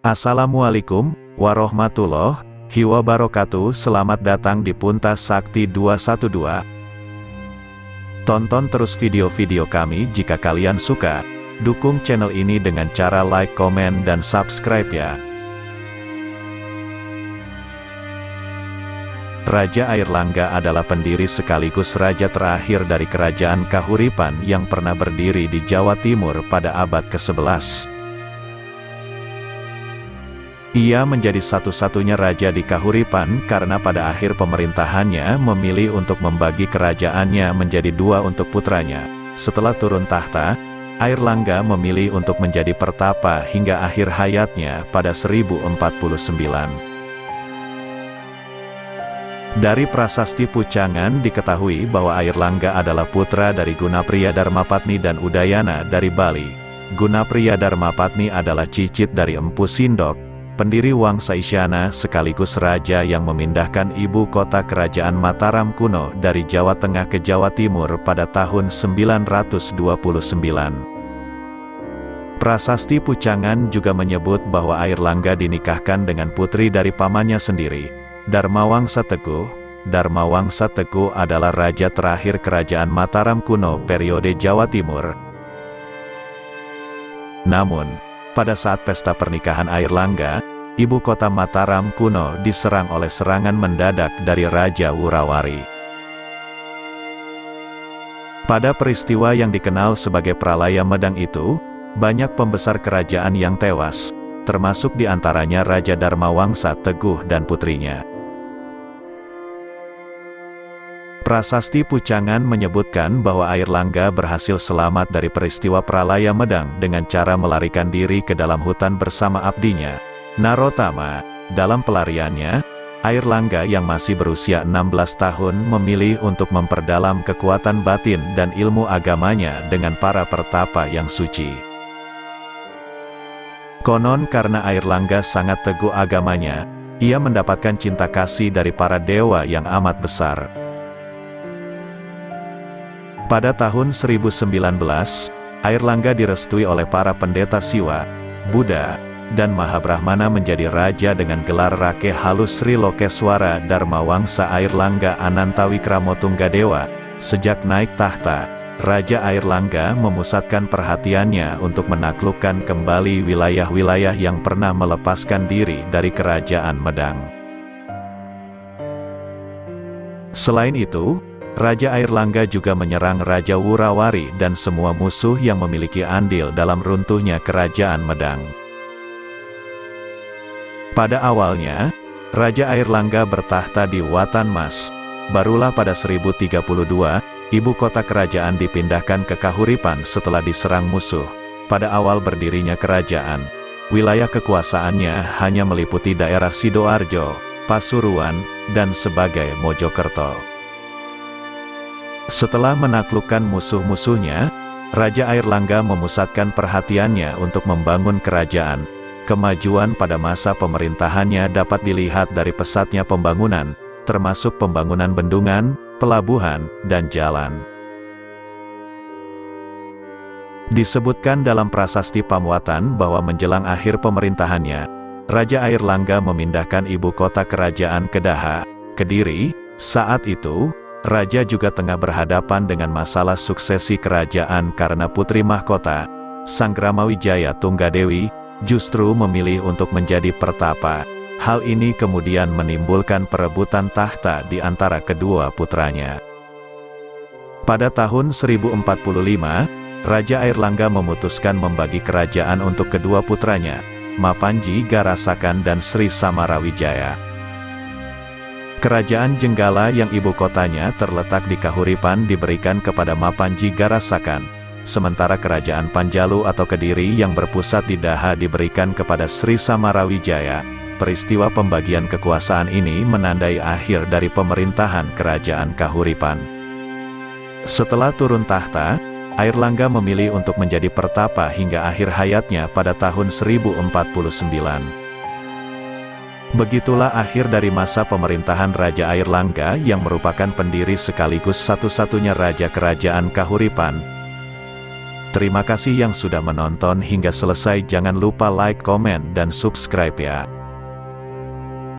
Assalamualaikum warahmatullahi wabarakatuh. Selamat datang di Puntas Sakti 212. Tonton terus video-video kami jika kalian suka. Dukung channel ini dengan cara like, komen, dan subscribe ya. Raja Airlangga adalah pendiri sekaligus raja terakhir dari Kerajaan Kahuripan yang pernah berdiri di Jawa Timur pada abad ke-11. Ia menjadi satu-satunya raja di Kahuripan karena pada akhir pemerintahannya memilih untuk membagi kerajaannya menjadi dua untuk putranya. Setelah turun tahta, Airlangga memilih untuk menjadi pertapa hingga akhir hayatnya pada 1049. Dari prasasti Pucangan diketahui bahwa Airlangga adalah putra dari Gunapriya Darmapatni dan Udayana dari Bali. Gunapriya Darmapatni adalah cicit dari Empu Sindok, pendiri Wangsa Isyana sekaligus raja yang memindahkan ibu kota kerajaan Mataram kuno dari Jawa Tengah ke Jawa Timur pada tahun 929. Prasasti Pucangan juga menyebut bahwa Airlangga dinikahkan dengan putri dari pamannya sendiri, Darmawangsa Teguh. Darmawangsa Teguh adalah raja terakhir kerajaan Mataram kuno periode Jawa Timur. Namun, pada saat pesta pernikahan Airlangga, ibu kota Mataram kuno diserang oleh serangan mendadak dari Raja Wurawari. Pada peristiwa yang dikenal sebagai Pralaya Medang itu, banyak pembesar kerajaan yang tewas, termasuk diantaranya Raja Darmawangsa Teguh dan putrinya. Prasasti Pucangan menyebutkan bahwa Airlangga berhasil selamat dari peristiwa Pralaya Medang dengan cara melarikan diri ke dalam hutan bersama abdinya, Narotama. Dalam pelariannya, Airlangga yang masih berusia 16 tahun memilih untuk memperdalam kekuatan batin dan ilmu agamanya dengan para pertapa yang suci. Konon karena Airlangga sangat teguh agamanya, ia mendapatkan cinta kasih dari para dewa yang amat besar. Pada tahun 1019, Airlangga direstui oleh para pendeta Siwa, Buddha, dan Mahabrahmana menjadi raja dengan gelar Rake Halus Sri Lokeswara Darmawangsa Airlangga Anantawikramatunggadewa. Sejak naik tahta, Raja Airlangga memusatkan perhatiannya untuk menaklukkan kembali wilayah-wilayah yang pernah melepaskan diri dari Kerajaan Medang. Selain itu, Raja Airlangga juga menyerang Raja Wurawari dan semua musuh yang memiliki andil dalam runtuhnya Kerajaan Medang. Pada awalnya, Raja Airlangga bertahta di Watanmas. Barulah pada 1032, ibu kota kerajaan dipindahkan ke Kahuripan setelah diserang musuh. Pada awal berdirinya kerajaan, wilayah kekuasaannya hanya meliputi daerah Sidoarjo, Pasuruan, dan sebagai Mojokerto. Setelah menaklukkan musuh-musuhnya, Raja Airlangga memusatkan perhatiannya untuk membangun kerajaan. Kemajuan pada masa pemerintahannya dapat dilihat dari pesatnya pembangunan, termasuk pembangunan bendungan, pelabuhan, dan jalan. Disebutkan dalam prasasti Pamuatan bahwa menjelang akhir pemerintahannya, Raja Airlangga memindahkan ibu kota kerajaan ke Daha, Kediri. Saat itu, Raja juga tengah berhadapan dengan masalah suksesi kerajaan karena putri mahkota, Sanggramawijaya Tunggadewi, justru memilih untuk menjadi pertapa. Hal ini kemudian menimbulkan perebutan tahta di antara kedua putranya. Pada tahun 1045, Raja Airlangga memutuskan membagi kerajaan untuk kedua putranya, Mapanji Garasakan dan Sri Samarawijaya. Kerajaan Jenggala yang ibu kotanya terletak di Kahuripan diberikan kepada Mapanji Garasakan, sementara kerajaan Panjalu atau Kediri yang berpusat di Daha diberikan kepada Sri Samarawijaya. Peristiwa pembagian kekuasaan ini menandai akhir dari pemerintahan kerajaan Kahuripan. Setelah turun tahta, Airlangga memilih untuk menjadi pertapa hingga akhir hayatnya pada tahun 1049. Begitulah akhir dari masa pemerintahan Raja Airlangga yang merupakan pendiri sekaligus satu-satunya raja kerajaan Kahuripan. Terima kasih yang sudah menonton hingga selesai. Jangan lupa like, komen, dan subscribe ya.